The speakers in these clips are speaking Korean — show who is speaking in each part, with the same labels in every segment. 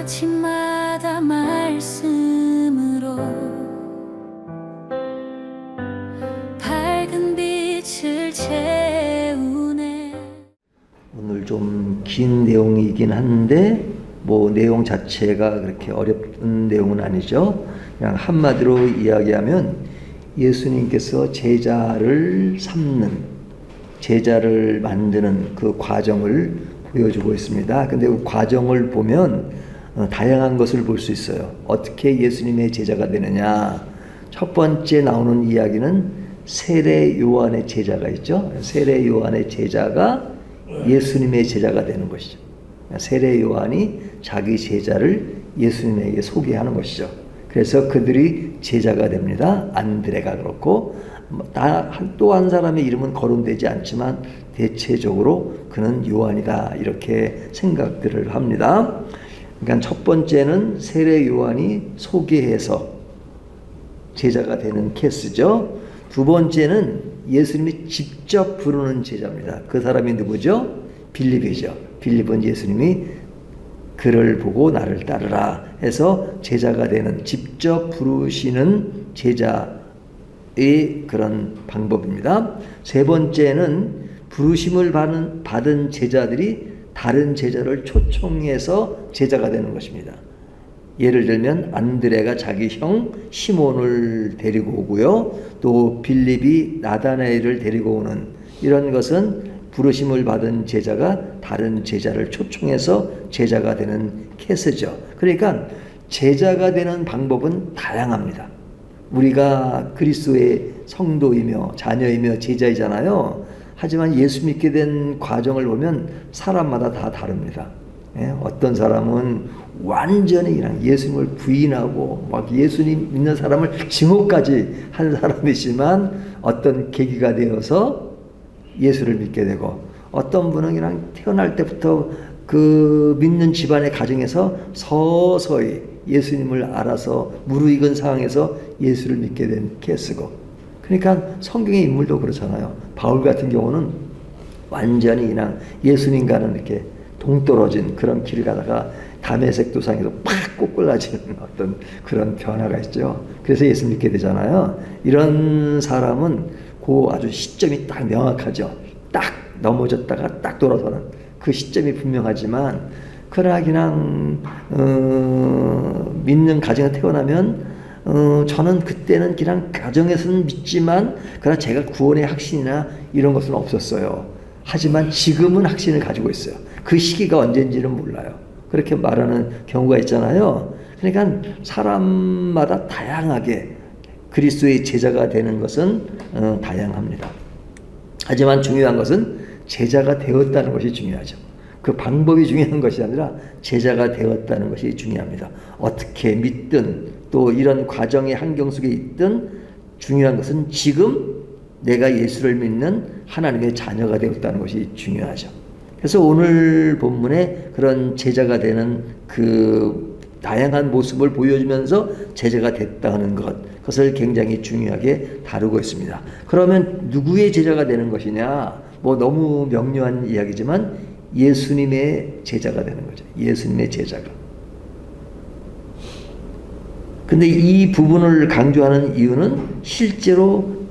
Speaker 1: 아침마다 말씀으로 밝은 빛을 채우네.
Speaker 2: 오늘 좀 긴 내용이긴 한데 뭐 내용 자체가 그렇게 어렵은 내용은 아니죠. 그냥 한마디로 이야기하면 예수님께서 제자를 삼는, 제자를 만드는 그 과정을 보여주고 있습니다. 근데 그 과정을 보면 다양한 것을 볼 수 있어요. 어떻게 예수님의 제자가 되느냐. 첫 번째 나오는 이야기는 세례 요한의 제자가 있죠. 세례 요한의 제자가 예수님의 제자가 되는 것이죠. 세례 요한이 자기 제자를 예수님에게 소개하는 것이죠. 그래서 그들이 제자가 됩니다. 안드레가 그렇고 또 한 사람의 이름은 거론되지 않지만 대체적으로 그는 요한이다 이렇게 생각들을 합니다. 그러니까 첫 번째는 세례 요한이 소개해서 제자가 되는 케이스죠. 두 번째는 예수님이 직접 부르는 제자입니다. 그 사람이 누구죠? 빌립이죠. 빌립은 예수님이 그를 보고 나를 따르라 해서 제자가 되는, 직접 부르시는 제자의 그런 방법입니다. 세 번째는 부르심을 받은 제자들이 다른 제자를 초청해서 제자가 되는 것입니다. 예를 들면 안드레가 자기 형 시몬을 데리고 오고요. 또 빌립이 나다나엘을 데리고 오는, 이런 것은 부르심을 받은 제자가 다른 제자를 초청해서 제자가 되는 케이스죠. 그러니까 제자가 되는 방법은 다양합니다. 우리가 그리스도의 성도이며 자녀이며 제자이잖아요. 하지만 예수 믿게 된 과정을 보면 사람마다 다 다릅니다. 어떤 사람은 완전히 그냥 예수님을 부인하고 막 예수님 믿는 사람을 증오까지 한 사람이지만 어떤 계기가 되어서 예수를 믿게 되고, 어떤 분은 그냥 태어날 때부터 그 믿는 집안의 가정에서 서서히 예수님을 알아서 무르익은 상황에서 예수를 믿게 된 케이스고, 그러니까 성경의 인물도 그렇잖아요. 바울 같은 경우는 완전히 그냥 예수님과는 이렇게 동떨어진 그런 길을 가다가 다메섹 도상에서 팍 꼬꾸라지는 어떤 그런 변화가 있죠. 그래서 예수 믿게 되잖아요. 이런 사람은 그 아주 시점이 딱 명확하죠. 딱 넘어졌다가 딱 돌아서는 그 시점이 분명하지만, 그러나 그냥 믿는 가정에 태어나면 저는 그때는 그냥 가정에서는 믿지만 그러나 제가 구원의 확신이나 이런 것은 없었어요. 하지만 지금은 확신을 가지고 있어요. 그 시기가 언제인지는 몰라요. 그렇게 말하는 경우가 있잖아요. 그러니까 사람마다 다양하게 그리스도의 제자가 되는 것은 다양합니다. 하지만 중요한 것은 제자가 되었다는 것이 중요하죠. 그 방법이 중요한 것이 아니라 제자가 되었다는 것이 중요합니다. 어떻게 믿든 또 이런 과정의 환경 속에 있든 중요한 것은 지금 내가 예수를 믿는 하나님의 자녀가 되었다는 것이 중요하죠. 그래서 오늘 본문에 그런 제자가 되는 그 다양한 모습을 보여주면서 제자가 됐다는 그것을 굉장히 중요하게 다루고 있습니다. 그러면 누구의 제자가 되는 것이냐? 뭐 너무 명료한 이야기지만 예수님의 제자가 되는 거죠. 예수님의 제자가. 근데 이 부분을 강조하는 이유는 실제로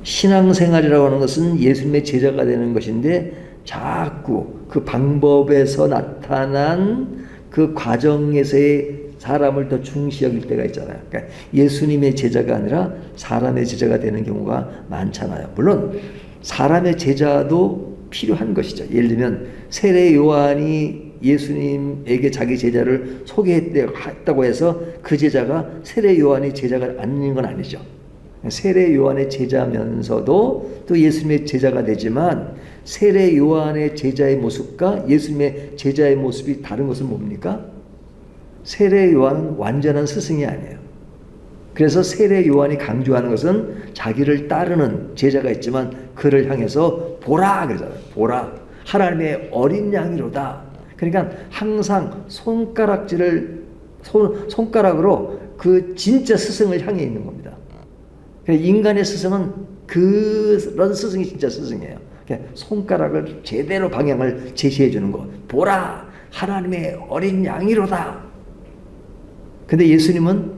Speaker 2: 신앙생활이라고 하는 것은 예수님의 제자가 되는 것인데 자꾸 그 방법에서 나타난 그 과정에서의 사람을 더 중시 여길 때가 있잖아요. 그러니까 예수님의 제자가 아니라 사람의 제자가 되는 경우가 많잖아요. 물론 사람의 제자도 필요한 것이죠. 예를 들면 세례 요한이 예수님에게 자기 제자를 소개했다고 해서 그 제자가 세례 요한의 제자가 아닌 건 아니죠. 세례 요한의 제자면서도 또 예수님의 제자가 되지만 세례 요한의 제자의 모습과 예수님의 제자의 모습이 다른 것은 뭡니까? 세례 요한은 완전한 스승이 아니에요. 그래서 세례 요한이 강조하는 것은 자기를 따르는 제자가 있지만 그를 향해서 보라 그러잖아요. 보라, 하나님의 어린 양이로다. 그러니까 항상 손가락으로 그 진짜 스승을 향해 있는 겁니다. 인간의 스승은 그런 스승이 진짜 스승이에요. 손가락을 제대로 방향을 제시해 주는 것. 보라, 하나님의 어린 양이로다. 근데 예수님은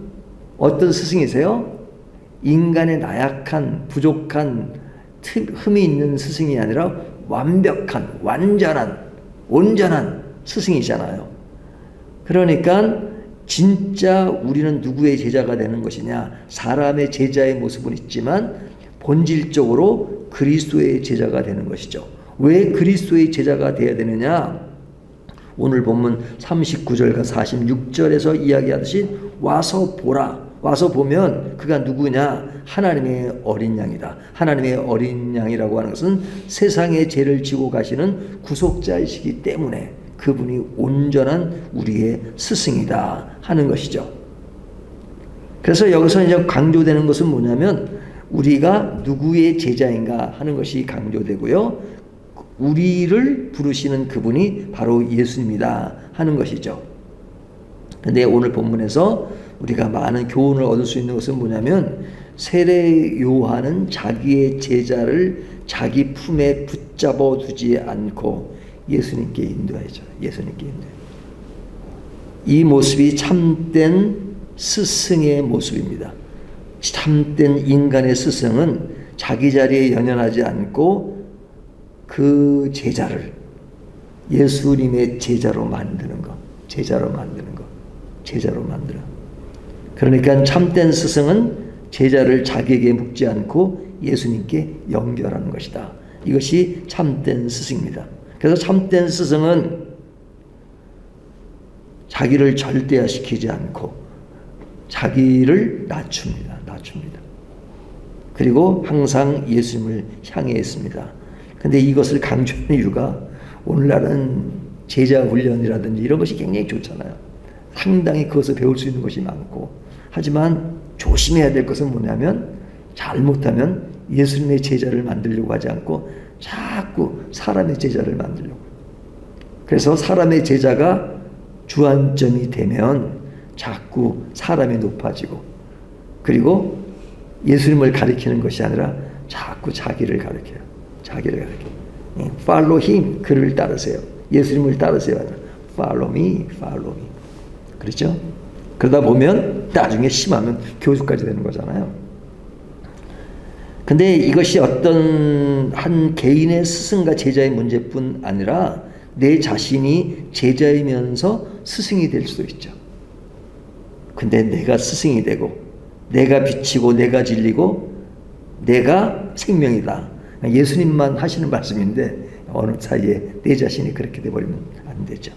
Speaker 2: 어떤 스승이세요? 인간의 나약한, 부족한, 흠이 있는 스승이 아니라 완벽한, 완전한, 온전한 스승이잖아요. 그러니까 진짜 우리는 누구의 제자가 되는 것이냐? 사람의 제자의 모습은 있지만 본질적으로 그리스도의 제자가 되는 것이죠. 왜 그리스도의 제자가 되어야 되느냐? 오늘 본문 39절과 46절에서 이야기하듯이 와서 보라. 와서 보면 그가 누구냐? 하나님의 어린 양이다. 하나님의 어린 양이라고 하는 것은 세상의 죄를 지고 가시는 구속자이시기 때문에 그분이 온전한 우리의 스승이다 하는 것이죠. 그래서 여기서 이제 강조되는 것은 뭐냐면 우리가 누구의 제자인가 하는 것이 강조되고요. 우리를 부르시는 그분이 바로 예수님이다 하는 것이죠. 근데 오늘 본문에서 우리가 많은 교훈을 얻을 수 있는 것은 뭐냐면 세례 요한은 자기의 제자를 자기 품에 붙잡아 두지 않고 예수님께 인도하죠. 예수님께 인도해. 이 모습이 참된 스승의 모습입니다. 참된 인간의 스승은 자기 자리에 연연하지 않고 그 제자를 예수님의 제자로 만드는 것, 제자로 만드는 것, 제자로 만들어. 그러니까 참된 스승은 제자를 자기에게 묻지 않고 예수님께 연결하는 것이다. 이것이 참된 스승입니다. 그래서 참된 스승은 자기를 절대화시키지 않고 자기를 낮춥니다. 낮춥니다. 그리고 항상 예수님을 향해 있습니다. 근데 이것을 강조하는 이유가 오늘날은 제자 훈련이라든지 이런 것이 굉장히 좋잖아요. 상당히 그것을 배울 수 있는 것이 많고, 하지만 조심해야 될 것은 뭐냐면 잘못하면 예수님의 제자를 만들려고 하지 않고 자꾸 사람의 제자를 만들려고. 그래서 사람의 제자가 주안점이 되면 자꾸 사람이 높아지고, 그리고 예수님을 가리키는 것이 아니라 자꾸 자기를 가리켜요. 자기를 가리켜요. Follow him. 그를 따르세요. 예수님을 따르세요. Follow me. Follow me. 그렇죠? 그러다 보면 나중에 심하면 교수까지 되는 거잖아요. 근데 이것이 어떤 한 개인의 스승과 제자의 문제뿐 아니라 내 자신이 제자이면서 스승이 될 수도 있죠. 근데 내가 스승이 되고 내가 빛이고 내가 진리고 내가 생명이다. 예수님만 하시는 말씀인데 어느 사이에 내 자신이 그렇게 돼버리면 안 되죠.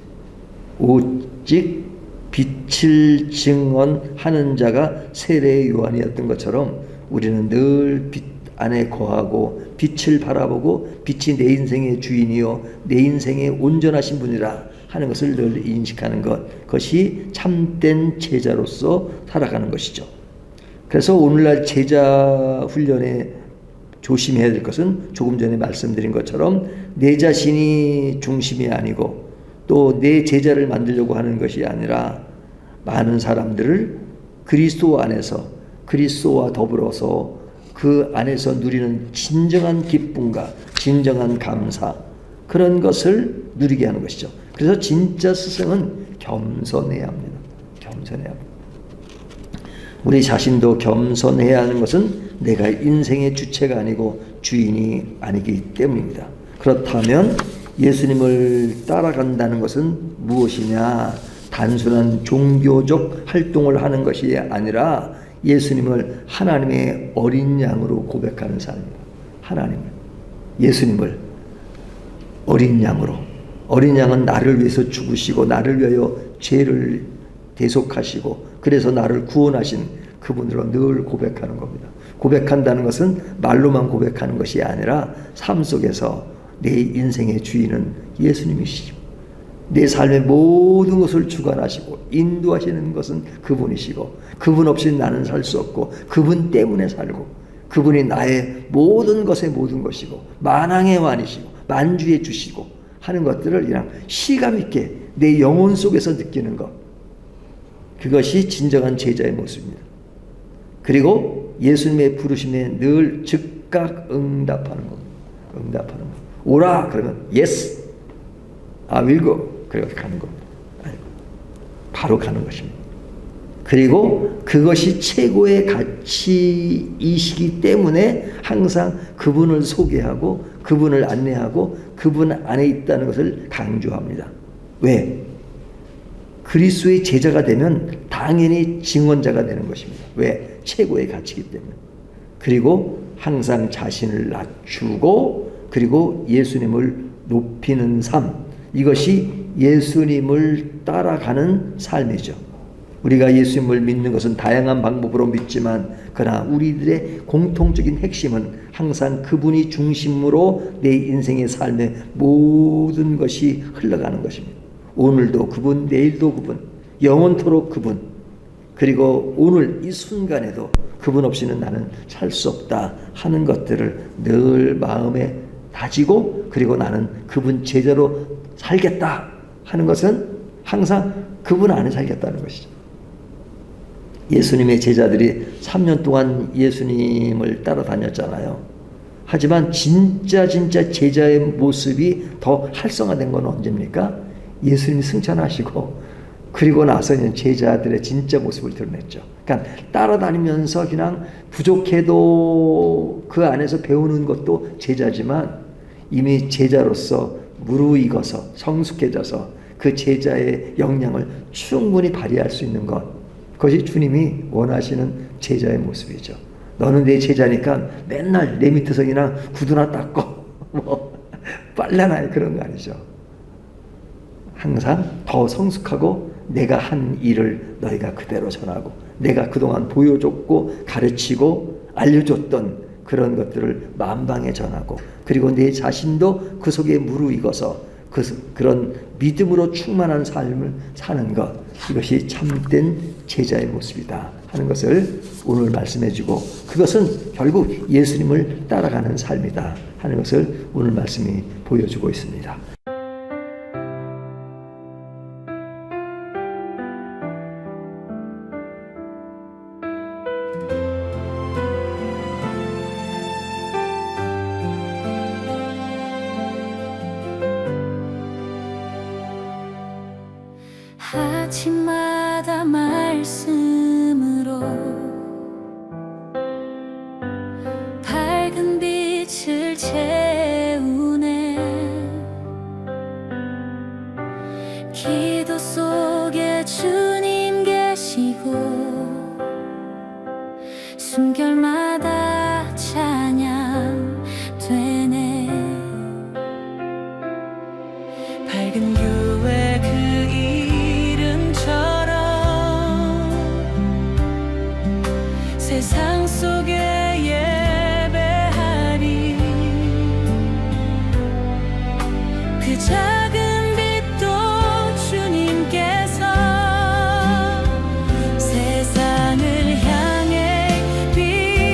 Speaker 2: 오직 빛을 증언하는 자가 세례 요한이었던 것처럼 우리는 늘 빛 안에 거하고 빛을 바라보고 빛이 내 인생의 주인이요 내 인생의 온전하신 분이라 하는 것을 늘 인식하는 것, 그것이 참된 제자로서 살아가는 것이죠. 그래서 오늘날 제자 훈련에 조심해야 될 것은 조금 전에 말씀드린 것처럼 내 자신이 중심이 아니고 또 내 제자를 만들려고 하는 것이 아니라 많은 사람들을 그리스도 안에서 그리스도와 더불어서 그 안에서 누리는 진정한 기쁨과 진정한 감사, 그런 것을 누리게 하는 것이죠. 그래서 진짜 스승은 겸손해야 합니다. 겸손해야 합니다. 우리 자신도 겸손해야 하는 것은 내가 인생의 주체가 아니고 주인이 아니기 때문입니다. 그렇다면 예수님을 따라간다는 것은 무엇이냐? 단순한 종교적 활동을 하는 것이 아니라 예수님을 하나님의 어린 양으로 고백하는 삶입니다. 하나님을, 예수님을 어린 양으로. 어린 양은 나를 위해서 죽으시고 나를 위하여 죄를 대속하시고 그래서 나를 구원하신 그분으로 늘 고백하는 겁니다. 고백한다는 것은 말로만 고백하는 것이 아니라 삶 속에서 내 인생의 주인은 예수님이시죠. 내 삶의 모든 것을 주관하시고 인도하시는 것은 그분이시고 그분 없이 나는 살 수 없고 그분 때문에 살고 그분이 나의 모든 것의 모든 것이고 만왕의 왕이시고 만주의 주시고 하는 것들을 그냥 시감 있게 내 영혼 속에서 느끼는 것, 그것이 진정한 제자의 모습입니다. 그리고 예수님의 부르심에 늘 즉각 응답하는 겁니다. 응답하는 것. 오라 그러면 yes, I will go. 그래서 가는 겁니다. 바로 가는 것입니다. 그리고 그것이 최고의 가치이시기 때문에 항상 그분을 소개하고 그분을 안내하고 그분 안에 있다는 것을 강조합니다. 왜? 그리스도의 제자가 되면 당연히 증언자가 되는 것입니다. 왜? 최고의 가치이기 때문에. 그리고 항상 자신을 낮추고 그리고 예수님을 높이는 삶, 이것이 예수님을 따라가는 삶이죠. 우리가 예수님을 믿는 것은 다양한 방법으로 믿지만 그러나 우리들의 공통적인 핵심은 항상 그분이 중심으로 내 인생의 삶의 모든 것이 흘러가는 것입니다. 오늘도 그분, 내일도 그분, 영원토록 그분, 그리고 오늘 이 순간에도 그분 없이는 나는 살 수 없다 하는 것들을 늘 마음에 다지고 그리고 나는 그분 제자로 살겠다 하는 것은 항상 그분 안에 살겠다는 것이죠. 예수님의 제자들이 3년 동안 예수님을 따라다녔잖아요. 하지만 진짜 제자의 모습이 더 활성화된 건 언제입니까? 예수님이 승천하시고 그리고 나서 제자들의 진짜 모습을 드러냈죠. 그러니까 따라다니면서 그냥 부족해도 그 안에서 배우는 것도 제자지만 이미 제자로서 무르익어서 성숙해져서 그 제자의 역량을 충분히 발휘할 수 있는 것, 그것이 주님이 원하시는 제자의 모습이죠. 너는 내 제자니까 맨날 내 밑에서 그냥 구두나 닦고 뭐 빨래나 그런 거 아니죠. 항상 더 성숙하고 내가 한 일을 너희가 그대로 전하고 내가 그동안 보여줬고 가르치고 알려줬던 그런 것들을 만방에 전하고 그리고 내 자신도 그 속에 무르익어서 그런 믿음으로 충만한 삶을 사는 것, 이것이 참된 제자의 모습이다 하는 것을 오늘 말씀해주고 그것은 결국 예수님을 따라가는 삶이다 하는 것을 오늘 말씀이 보여주고 있습니다.
Speaker 1: 아침마다 말씀으로 밝은 빛을 채우네. 기도 속에 주님 계시고 숨결마다 찬양 되네. 밝은 교회 그 세상 속에 예배하리. 그 작은 빛도 주님께서 세상을 향해 빛